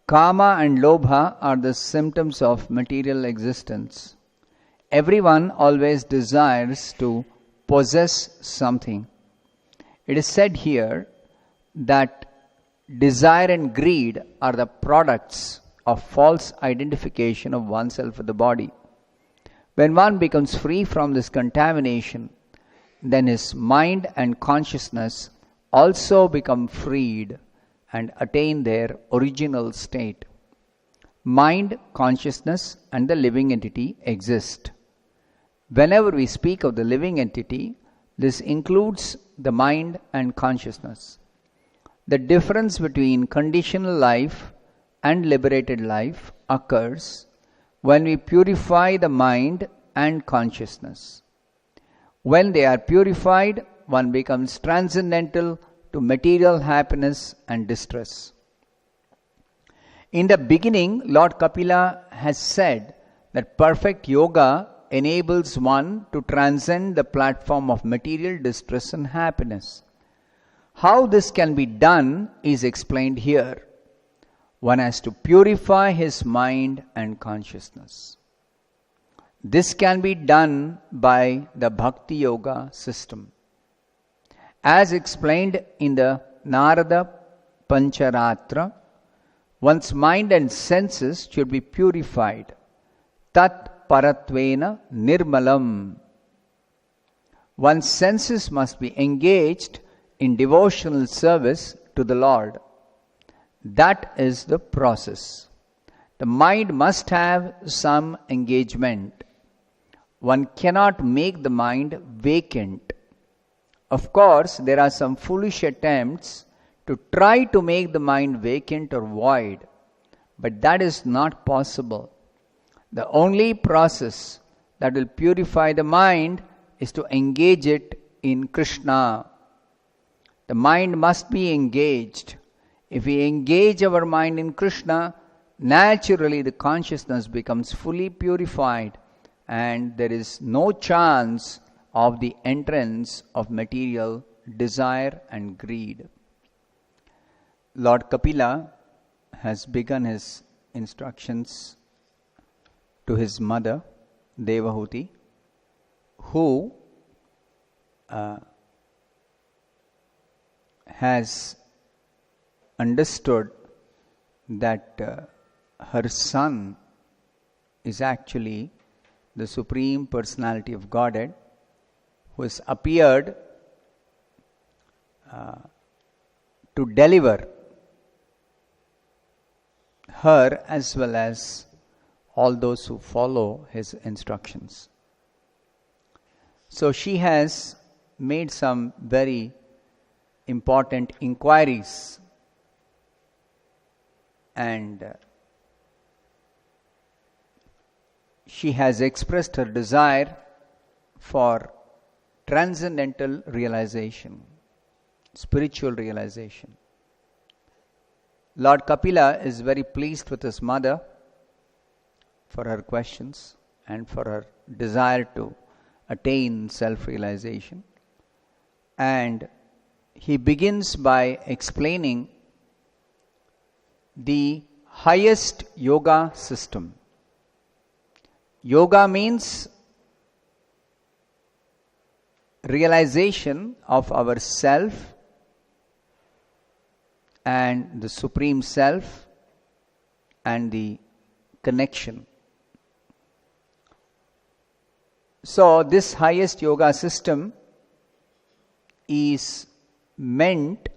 Kama and Lobha are the symptoms of material existence. Everyone always desires to possess something. It is said here that desire and greed are the products of false identification of oneself with the body. When one becomes free from this contamination, then his mind and consciousness also become freed and attain their original state. Mind, consciousness, and the living entity exist. Whenever we speak of the living entity, this includes the mind and consciousness. The difference between conditional life and liberated life occurs when we purify the mind and consciousness. When they are purified, one becomes transcendental to material happiness and distress. In the beginning, Lord Kapila has said that perfect yoga enables one to transcend the platform of material distress and happiness. How this can be done is explained here. One has to purify his mind and consciousness. This can be done by the Bhakti Yoga system. As explained in the Narada Pancharatra, one's mind and senses should be purified. Tat paratvena nirmalam. One's senses must be engaged in devotional service to the Lord. That is the process. The mind must have some engagement. One cannot make the mind vacant. Of course, there are some foolish attempts to try to make the mind vacant or void, but that is not possible. The only process that will purify the mind is to engage it in Krishna. The mind must be engaged. If we engage our mind in Krishna, naturally the consciousness becomes fully purified and there is no chance of the entrance of material desire and greed. Lord Kapila has begun his instructions to his mother, Devahuti, who has understood that her son is actually the Supreme Personality of Godhead who has appeared to deliver her as well as all those who follow his instructions. So she has made some very important inquiries and she has expressed her desire for transcendental realization, spiritual realization. Lord Kapila is very pleased with his mother for her questions and for her desire to attain self-realization. And he begins by explaining the highest yoga system. Yoga means realization of our self and the Supreme Self and the connection. So this highest yoga system is meant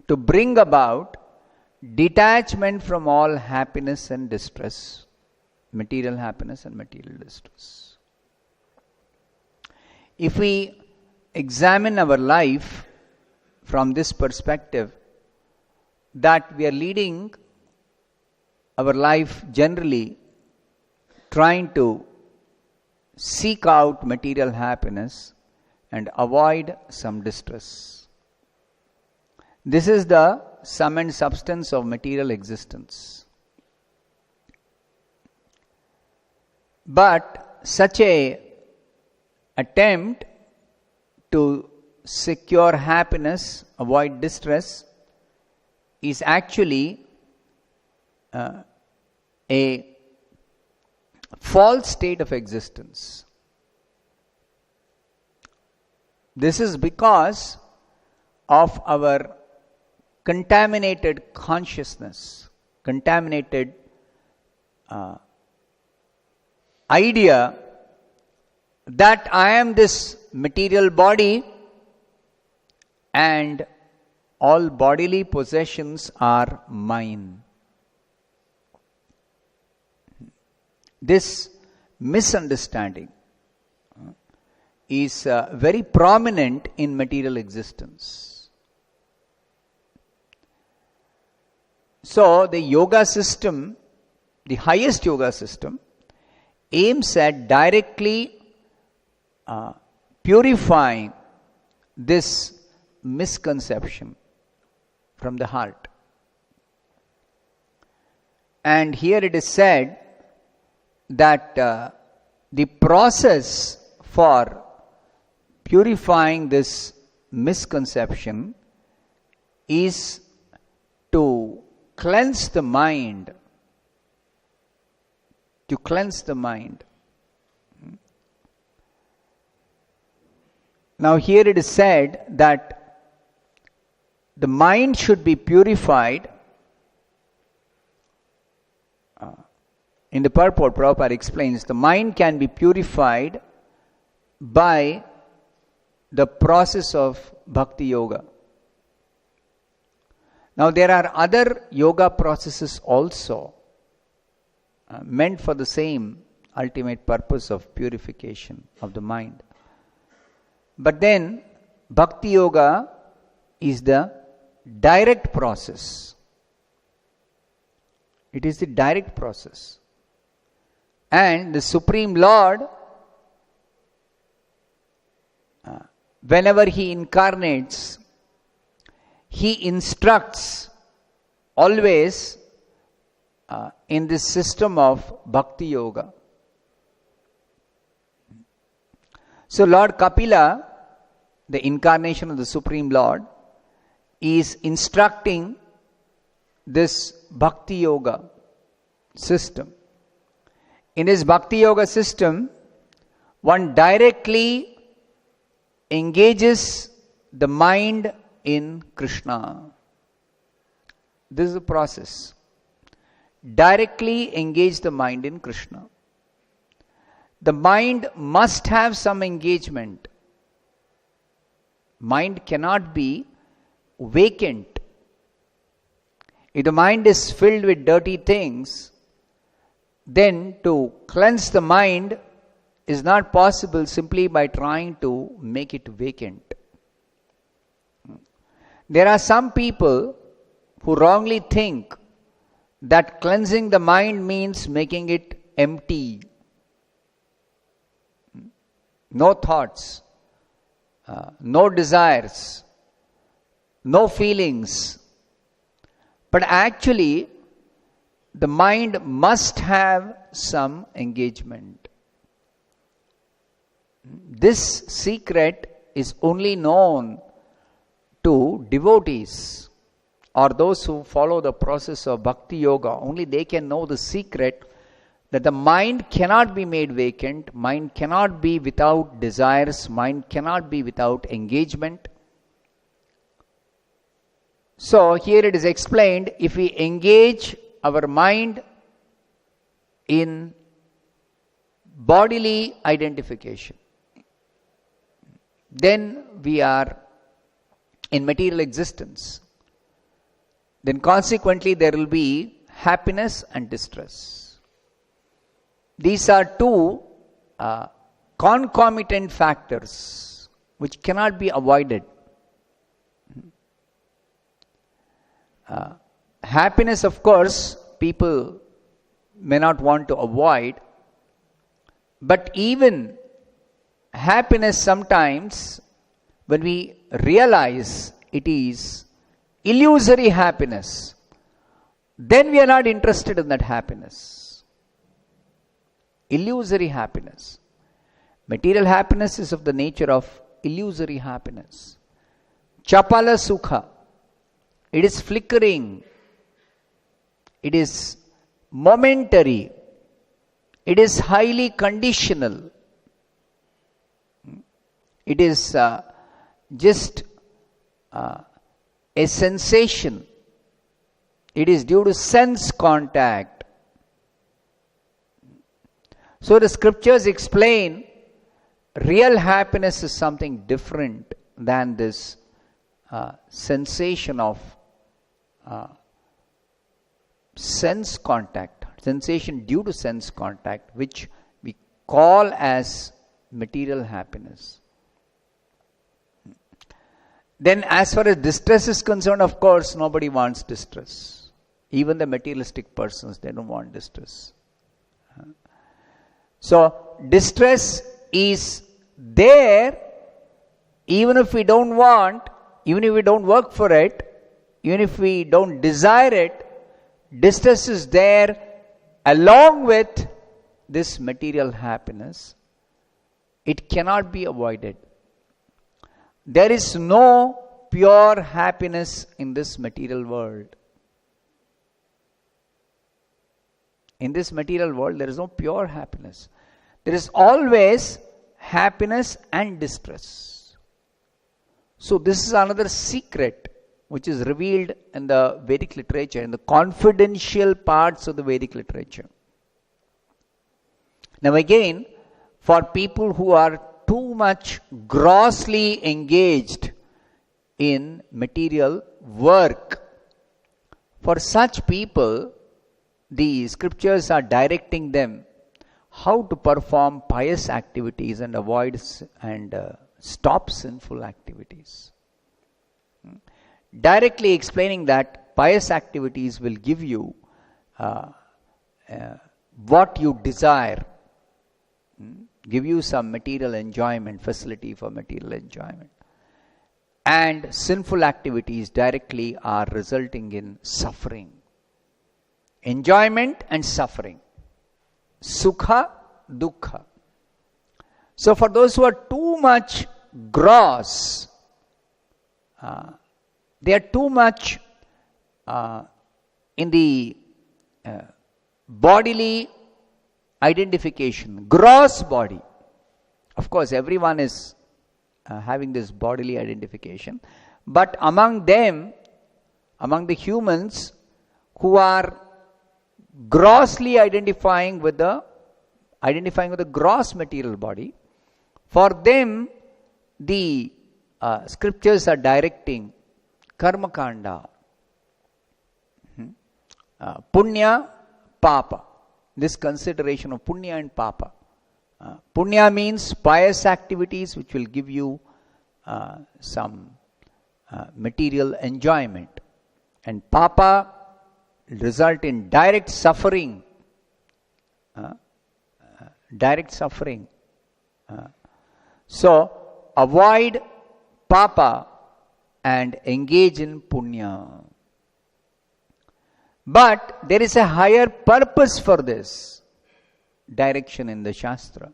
to bring about detachment from all happiness and distress, material happiness and material distress. If we examine our life from this perspective, that we are leading our life generally trying to seek out material happiness and avoid some distress. This is the sum and substance of material existence. But such a attempt to secure happiness, avoid distress, is actually a false state of existence. This is because of our contaminated consciousness, contaminated idea that I am this material body and all bodily possessions are mine. This misunderstanding is very prominent in material existence. So the yoga system, the highest yoga system, aims at directly purifying this misconception from the heart. And here it is said that the process for purifying this misconception is to cleanse the mind. To cleanse the mind. Now here it is said that the mind should be purified. In the purport, Prabhupada explains, the mind can be purified by the process of bhakti yoga. Now there are other yoga processes also meant for the same ultimate purpose of purification of the mind. But then bhakti yoga is the direct process. It is the direct process. And the Supreme Lord, whenever He incarnates, He instructs always in this system of bhakti yoga. So Lord Kapila, the incarnation of the Supreme Lord, is instructing this bhakti yoga system. In his bhakti yoga system, one directly engages the mind in Krishna. This is the process. Directly engage the mind in Krishna. The mind must have some engagement. Mind cannot be vacant. If the mind is filled with dirty things, then to cleanse the mind is not possible simply by trying to make it vacant. There are some people who wrongly think that cleansing the mind means making it empty. No thoughts, no desires, no feelings. But actually, the mind must have some engagement. This secret is only known to devotees or those who follow the process of bhakti yoga. Only they can know the secret that the mind cannot be made vacant, mind cannot be without desires, mind cannot be without engagement. So here it is explained, if we engage our mind in bodily identification, then we are in material existence. Then consequently there will be happiness and distress. These are two concomitant factors which cannot be avoided. Happiness, of course, people may not want to avoid, but even happiness sometimes, when we realize it is illusory happiness, then we are not interested in that happiness. Illusory happiness. Material happiness is of the nature of illusory happiness. Chapala sukha. It is flickering. It is momentary. It is highly conditional. It is just a sensation. It is due to sense contact. So the scriptures explain real happiness is something different than this sensation of sense contact, sensation due to sense contact, which we call as material happiness. Then as far as distress is concerned, of course, nobody wants distress. Even the materialistic persons, they don't want distress. So, distress is there even if we don't want, even if we don't work for it, even if we don't desire it. Distress is there along with this material happiness. It cannot be avoided. There is no pure happiness in this material world. In this material world, there is no pure happiness. There is always happiness and distress. So this is another secret which is revealed in the Vedic literature, in the confidential parts of the Vedic literature. Now again, for people who are too much grossly engaged in material work, for such people, the scriptures are directing them how to perform pious activities and avoid and stop sinful activities. Directly explaining that pious activities will give you what you desire, give you some material enjoyment, facility for material enjoyment. And sinful activities directly are resulting in suffering. Enjoyment and suffering. Sukha, dukkha. So for those who are too much gross, they are too much in the bodily identification, gross body. Of course, everyone is having this bodily identification. But among them, among the humans who are grossly identifying with the gross material body, for them the scriptures are directing karma kanda, punya, papa. This consideration of punya and papa. Punya means pious activities which will give you some material enjoyment, and papa result in direct suffering. Direct suffering. So avoid papa and engage in punya. But there is a higher purpose for this direction in the Shastra.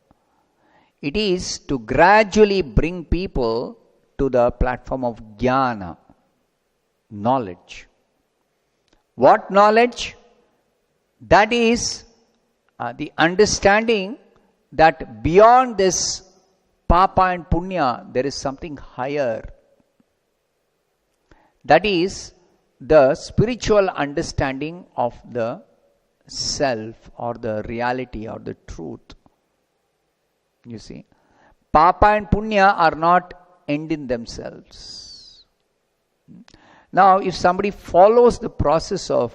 It is to gradually bring people to the platform of jnana, knowledge. What knowledge? That is the understanding that beyond this papa and punya, there is something higher. That is the spiritual understanding of the self or the reality or the truth. You see, papa and punya are not end in themselves. Now, if somebody follows the process of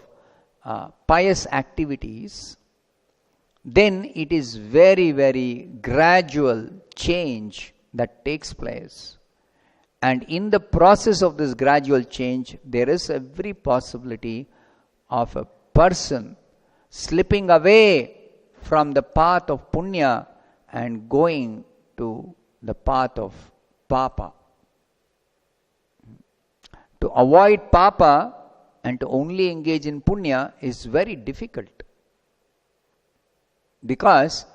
pious activities, then it is very, very gradual change that takes place. And in the process of this gradual change, there is every possibility of a person slipping away from the path of punya and going to the path of papa. To avoid papa and to only engage in punya is very difficult, because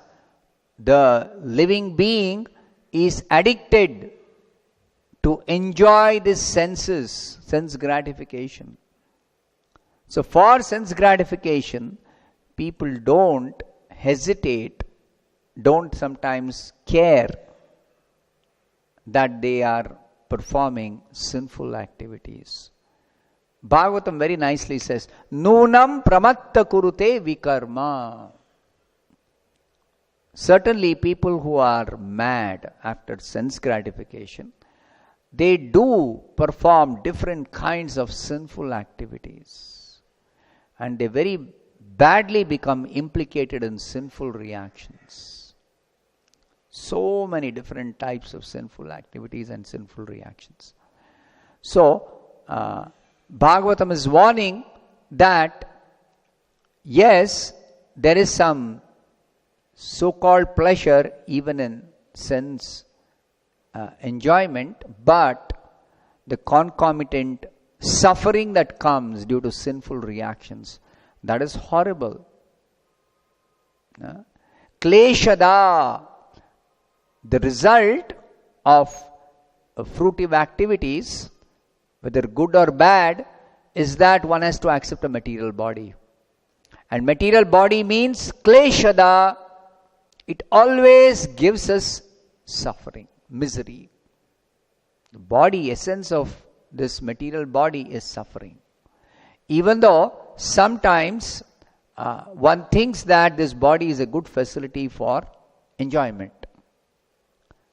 the living being is addicted to enjoy this sense gratification. So for sense gratification, people don't hesitate, don't sometimes care that they are performing sinful activities. Bhagavatam very nicely says, Nunam pramatta kurute vikarma. Certainly people who are mad after sense gratification, they do perform different kinds of sinful activities. And they very badly become implicated in sinful reactions. So many different types of sinful activities and sinful reactions. So, Bhagavatam is warning that, yes, there is some so-called pleasure even in sense enjoyment, but the concomitant suffering that comes due to sinful reactions, that is horrible. Kleshada, the result of fruitive activities, whether good or bad, is that one has to accept a material body. And material body means kleshada. It always gives us suffering, misery. The body, essence of this material body is suffering. Even though sometimes one thinks that this body is a good facility for enjoyment.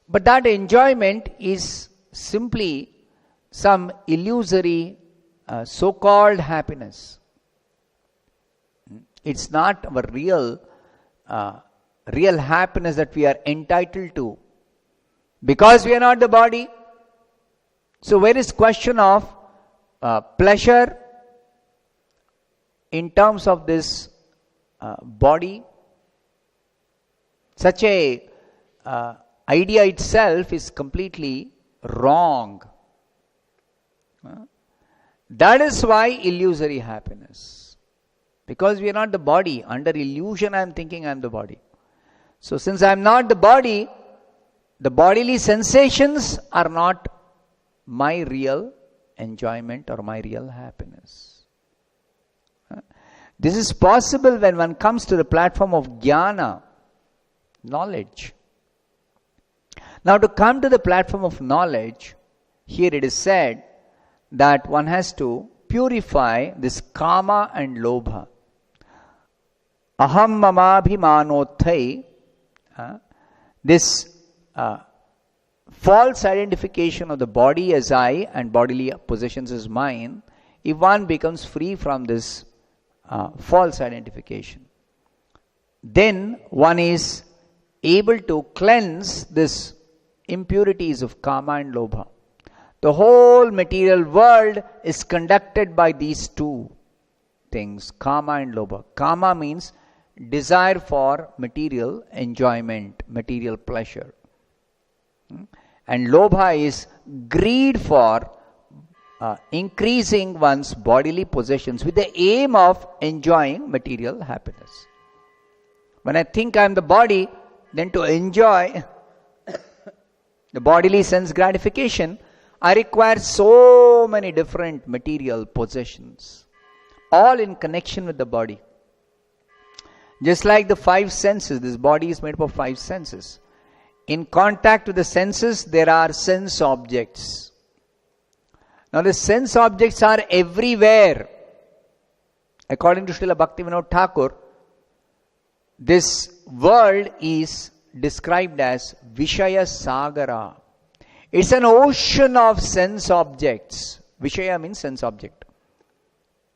But that enjoyment is simply some illusory so-called happiness. It's not our real happiness that we are entitled to, because we are not the body. So where is question of pleasure in terms of this body? Such a idea itself is completely wrong. That is why illusory happiness. Because we are not the body. Under illusion I am thinking I am the body. So since I am not the body, the bodily sensations are not my real enjoyment or my real happiness. This is possible when one comes to the platform of jnana, knowledge. Now to come to the platform of knowledge, here it is said that one has to purify this kama and lobha. Aham mamabhimanothai, this false identification of the body as I and bodily possessions as mine, if one becomes free from this false identification, then one is able to cleanse this impurities of kama and lobha. The whole material world is conducted by these two things, kama and lobha. Kama means desire for material enjoyment, material pleasure. And lobha is greed for increasing one's bodily possessions with the aim of enjoying material happiness. When I think I am the body, then to enjoy the bodily sense gratification, I require so many different material possessions, all in connection with the body. Just like the five senses, this body is made up of five senses. In contact with the senses, there are sense objects. Now the sense objects are everywhere. According to Srila Bhaktivinoda Thakur, this world is described as Vishaya Sagara. It's an ocean of sense objects. Vishaya means sense object.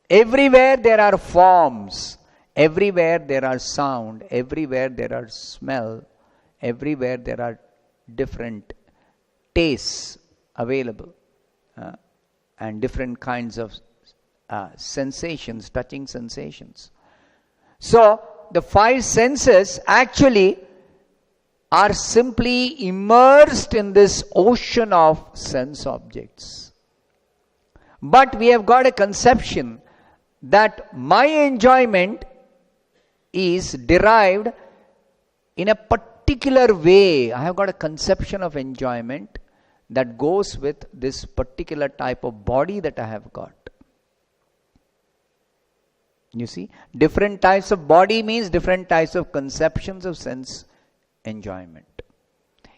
Everywhere there are forms. Everywhere there are sound. Everywhere there are smell. Everywhere there are different tastes available. And different kinds of sensations, touching sensations. So, the five senses actually are simply immersed in this ocean of sense objects. But we have got a conception that my enjoyment is derived in a particular way. I have got a conception of enjoyment that goes with this particular type of body that I have got. You see, different types of body means different types of conceptions of sense enjoyment.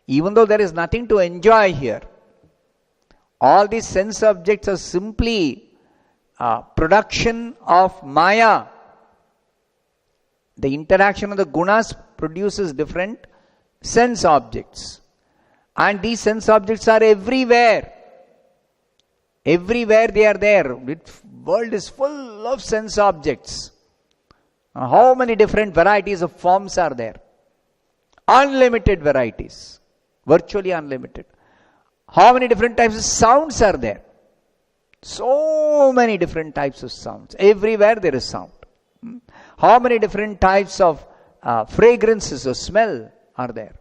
Even though there is nothing to enjoy here, all these sense objects are simply production of Maya. The interaction of the gunas produces different sense objects. And these sense objects are everywhere. Everywhere they are there. The world is full of sense objects. How many different varieties of forms are there? Unlimited varieties. Virtually unlimited. How many different types of sounds are there? So many different types of sounds. Everywhere there is sound. How many different types of fragrances or smell are there?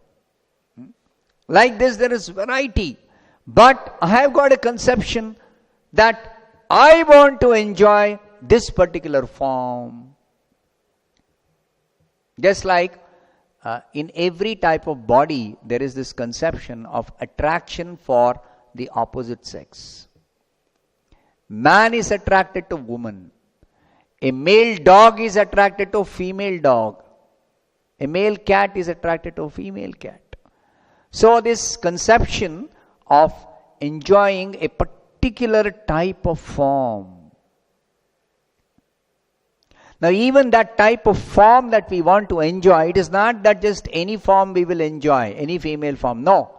Like this, there is variety. But I have got a conception that I want to enjoy this particular form. Just like in every type of body, there is this conception of attraction for the opposite sex. Man is attracted to woman. A male dog is attracted to a female dog. A male cat is attracted to a female cat. So this conception of enjoying a particular type of form. Now even that type of form that we want to enjoy, it is not that just any form we will enjoy, any female form. No.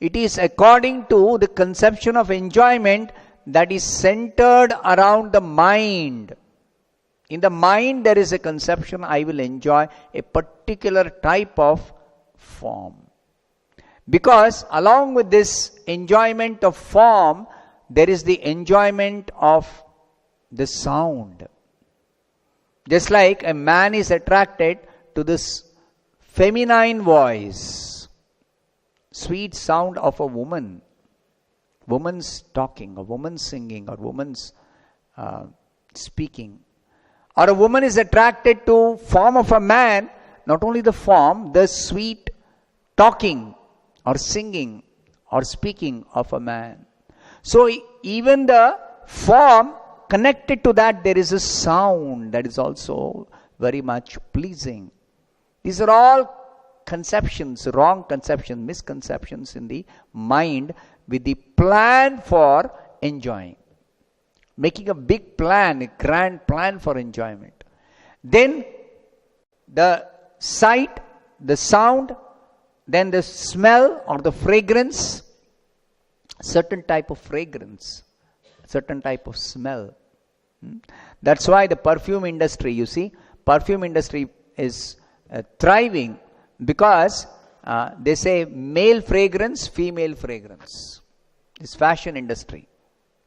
It is according to the conception of enjoyment that is centered around the mind. In the mind there is a conception, I will enjoy a particular type of form. Because along with this enjoyment of form, there is the enjoyment of the sound. Just like a man is attracted to this feminine voice, sweet sound of a woman, woman's talking, or woman's singing, or woman's speaking. Or a woman is attracted to form of a man, not only the form, the sweet talking or singing or speaking of a man. So even the form, connected to that there is a sound that is also very much pleasing. These are all conceptions, wrong conceptions, misconceptions in the mind with the plan for enjoying. Making a big plan, a grand plan for enjoyment. Then the sight, the sound, then the smell or the fragrance, certain type of fragrance, certain type of smell. That's why the perfume industry, you see, perfume industry is thriving because they say male fragrance, female fragrance. This fashion industry,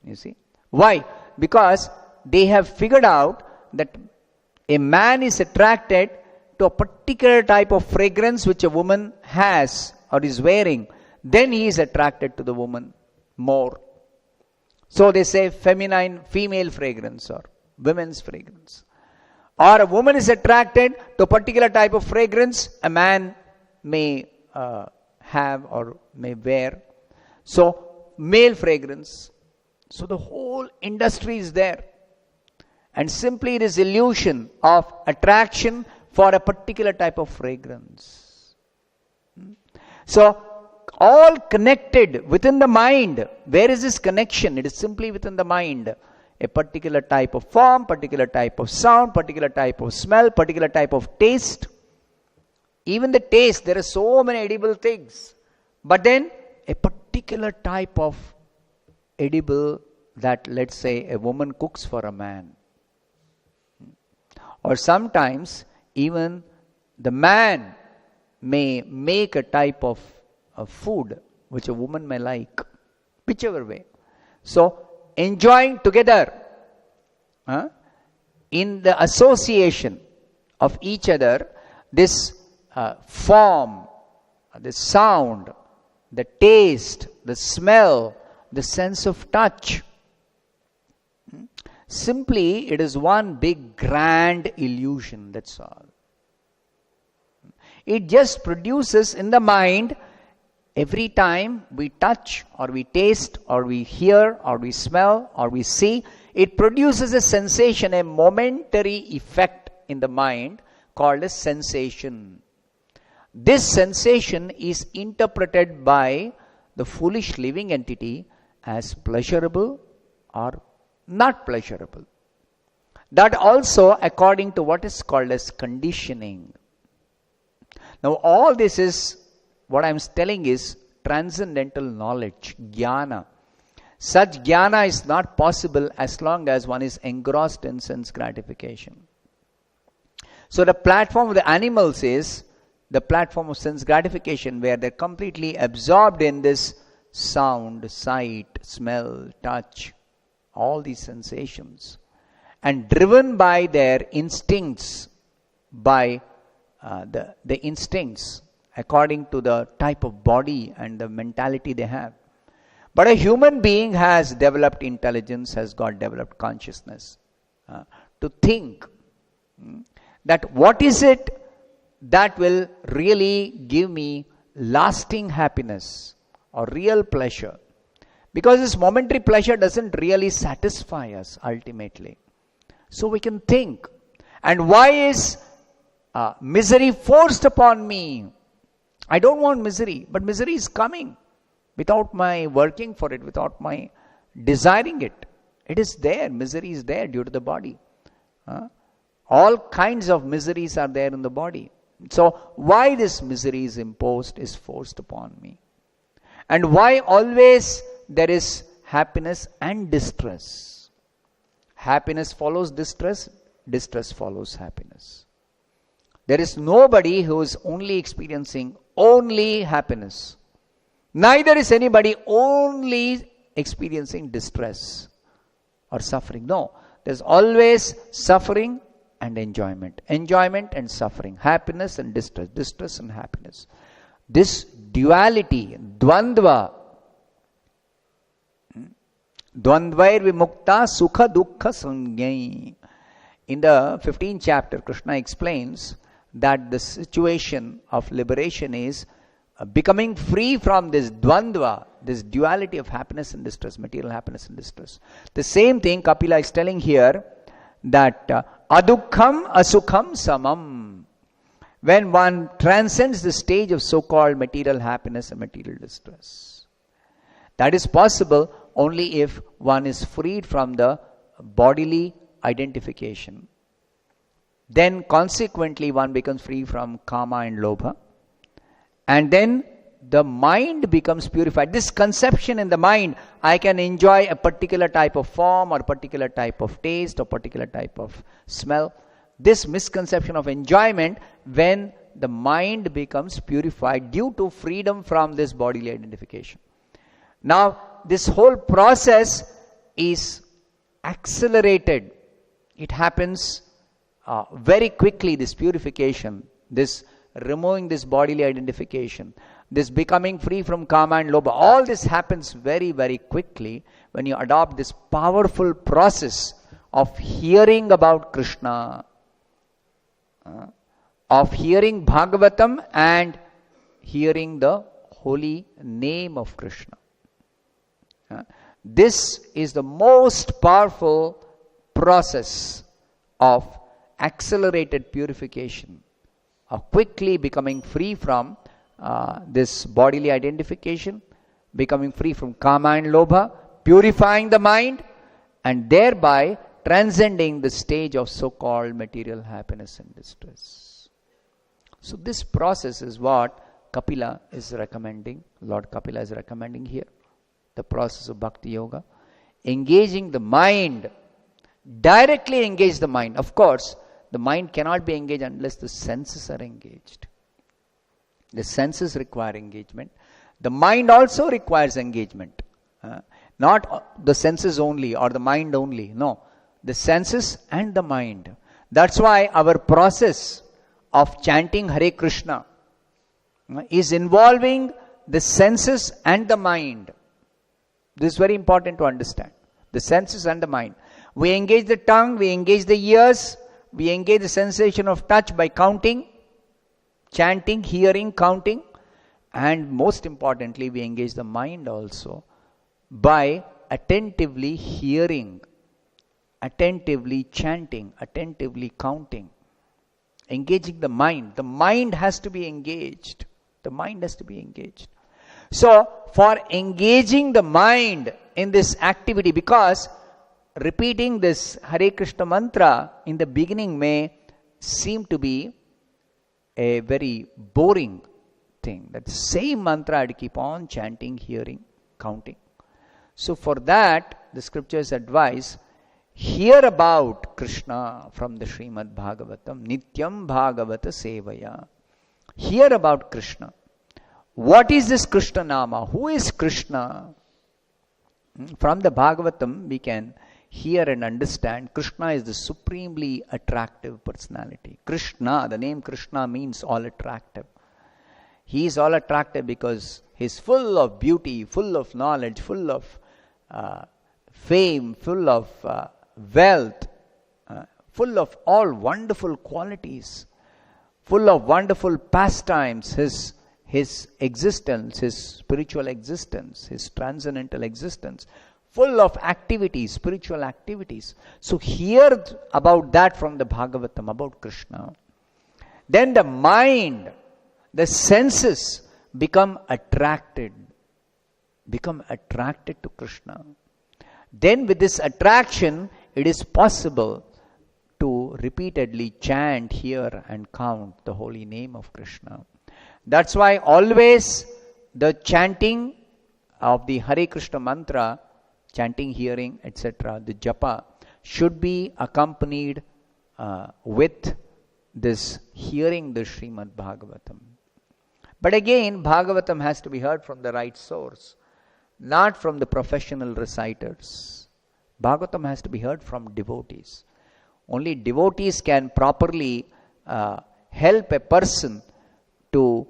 you see. Why? Because they have figured out that a man is attracted to a particular type of fragrance which a woman has or is wearing. Then he is attracted to the woman more. So they say feminine, female fragrance or women's fragrance. Or a woman is attracted to a particular type of fragrance a man may have or may wear. So male fragrance. So the whole industry is there. And simply it is illusion of attraction for a particular type of fragrance. So all connected within the mind. Where is this connection? It is simply within the mind. A particular type of form, particular type of sound, particular type of smell, particular type of taste. Even the taste, there are so many edible things. But then a particular type of edible that, let's say, a woman cooks for a man. Or sometimes even the man may make a type of food which a woman may like, whichever way. So enjoying together in the association of each other, this form, the sound, the taste, the smell, the sense of touch. Simply, it is one big grand illusion, that's all. It just produces in the mind, every time we touch or we taste or we hear or we smell or we see, It produces a sensation, a momentary effect in the mind called a sensation. This sensation is interpreted by the foolish living entity as pleasurable or not pleasurable. That also according to what is called as conditioning. Now all this is, what I am telling is transcendental knowledge, jnana. Such jnana is not possible as long as one is engrossed in sense gratification. So the platform of the animals is the platform of sense gratification, where they're completely absorbed in this sound, sight, smell, touch, all these sensations, and driven by their instincts, by the instincts according to the type of body and the mentality they have. But a human being has developed intelligence, has got developed consciousness to think that what is it that will really give me lasting happiness or real pleasure. Because this momentary pleasure doesn't really satisfy us ultimately. So we can think. And why is misery forced upon me? I don't want misery, but misery is coming without my working for it, without my desiring it. It is there. Misery is there due to the body. All kinds of miseries are there in the body. So why this misery is imposed, is forced upon me? And why always there is happiness and distress? Happiness follows distress, distress follows happiness. There is nobody who is only experiencing only happiness. Neither is anybody only experiencing distress or suffering. No, there's always suffering and enjoyment. Enjoyment and suffering. Happiness and distress. Distress and happiness. This duality, dvandva, dvandvair vimukta sukha dukkha sangyai. In the 15th chapter, Krishna explains that the situation of liberation is becoming free from this dvandva, this duality of happiness and distress, material happiness and distress. The same thing Kapila is telling here, that adukham asukham samam. When one transcends the stage of so-called material happiness and material distress. That is possible only if one is freed from the bodily identification. Then consequently one becomes free from kama and lobha. And then the mind becomes purified. This conception in the mind, I can enjoy a particular type of form or particular type of taste or particular type of smell. This misconception of enjoyment, when the mind becomes purified due to freedom from this bodily identification. Now, this whole process is accelerated. It happens very quickly, this purification, this removing this bodily identification, this becoming free from kama and lobha. All this happens very, very quickly when you adopt this powerful process of hearing about Krishna, of hearing Bhagavatam and hearing the holy name of Krishna. This is the most powerful process of accelerated purification, of quickly becoming free from this bodily identification, becoming free from kama and lobha, purifying the mind, and thereby transcending the stage of so-called material happiness and distress. So this process is what Kapila is recommending, Lord Kapila is recommending here. The process of Bhakti Yoga. Engaging the mind, directly engage the mind. Of course, the mind cannot be engaged unless the senses are engaged. The senses require engagement. The mind also requires engagement. Not the senses only or the mind only. No. The senses and the mind. That's why our process of chanting Hare Krishna is involving the senses and the mind. This is very important to understand. The senses and the mind. We engage the tongue, we engage the ears, we engage the sensation of touch by counting, chanting, hearing, counting, and most importantly, we engage the mind also by attentively hearing attentively chanting, attentively counting, engaging the mind. The mind has to be engaged. The mind has to be engaged. So, for engaging the mind in this activity, because repeating this Hare Krishna mantra in the beginning may seem to be a very boring thing. That same mantra I had to keep on chanting, hearing, counting. So for that, the scriptures advise, hear about Krishna from the Srimad Bhagavatam, Nityam Bhagavata Sevaya. Hear about Krishna. What is this Krishna Nama? Who is Krishna? From the Bhagavatam, we can hear and understand Krishna is the supremely attractive personality. Krishna, the name Krishna means all attractive. He is all attractive because he is full of beauty, full of knowledge, full of fame, full of wealth, full of all wonderful qualities, full of wonderful pastimes. His existence, his spiritual existence, his transcendental existence, full of activities, spiritual activities. So hear about that from the Bhagavatam, about Krishna. Then the mind, the senses become attracted to Krishna. Then with this attraction, it is possible to repeatedly chant, hear and count the holy name of Krishna. That's why always the chanting of the Hare Krishna mantra, chanting, hearing, etc., the japa, should be accompanied with this hearing the Srimad Bhagavatam. But again, Bhagavatam has to be heard from the right source, not from the professional reciters. Bhagavatam has to be heard from devotees. Only devotees can properly help a person to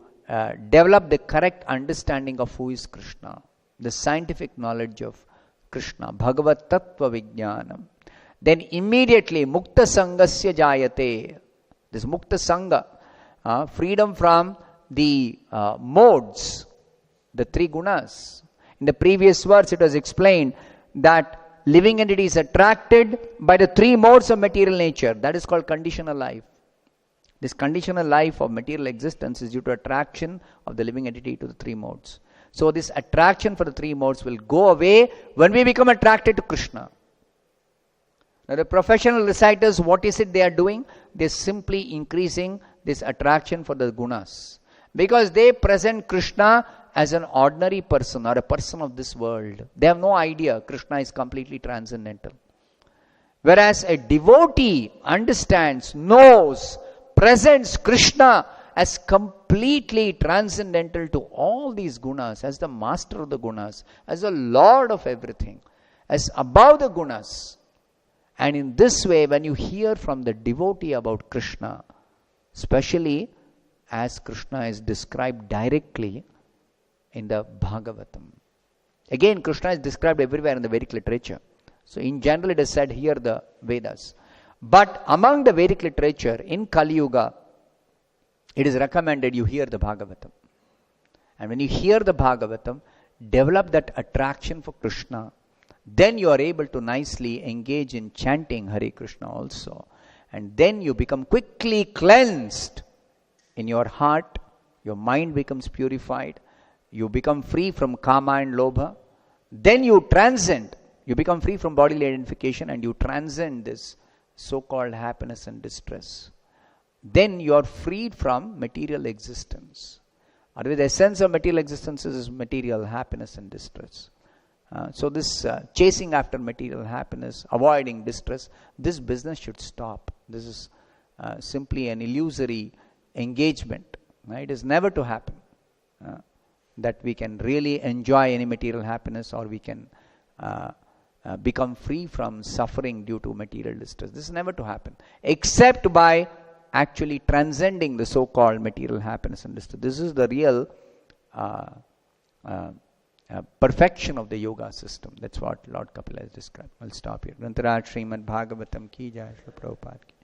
develop the correct understanding of who is Krishna, the scientific knowledge of Krishna, Bhagavat Tattva Vijnanam. Then immediately Mukta Sangasya Jayate. This Mukta Sangha, freedom from the modes, the three gunas. In the previous verse it was explained that living entity is attracted by the three modes of material nature. That is called conditional life. This conditional life of material existence is due to attraction of the living entity to the three modes. So this attraction for the three modes will go away when we become attracted to Krishna. Now the professional reciters, what is it they are doing? They are simply increasing this attraction for the gunas. Because they present Krishna as an ordinary person or a person of this world. They have no idea Krishna is completely transcendental. Whereas a devotee understands, knows, presents Krishna as completely transcendental to all these gunas, as the master of the gunas, as the lord of everything, as above the gunas. And in this way, when you hear from the devotee about Krishna, especially as Krishna is described directly in the Bhagavatam. Again, Krishna is described everywhere in the Vedic literature. So in general it is said, hear the Vedas. But among the Vedic literature, in Kali Yuga, it is recommended you hear the Bhagavatam. And when you hear the Bhagavatam, develop that attraction for Krishna. Then you are able to nicely engage in chanting Hare Krishna also. And then you become quickly cleansed in your heart. Your mind becomes purified. You become free from kama and lobha. Then you transcend. You become free from bodily identification and you transcend this so-called happiness and distress. Then you are freed from material existence. Otherwise, the essence of material existence is material happiness and distress. So this chasing after material happiness, avoiding distress, this business should stop. This is simply an illusory engagement. It is never to happen that we can really enjoy any material happiness or we can become free from suffering due to material distress. This is never to happen, except by actually transcending the so-called material happiness and distress. This is the real perfection of the yoga system. That's what Lord Kapila has described. I'll stop here. Grantaraj Srimad Bhagavatam ki jai, Srila Prabhupada ki.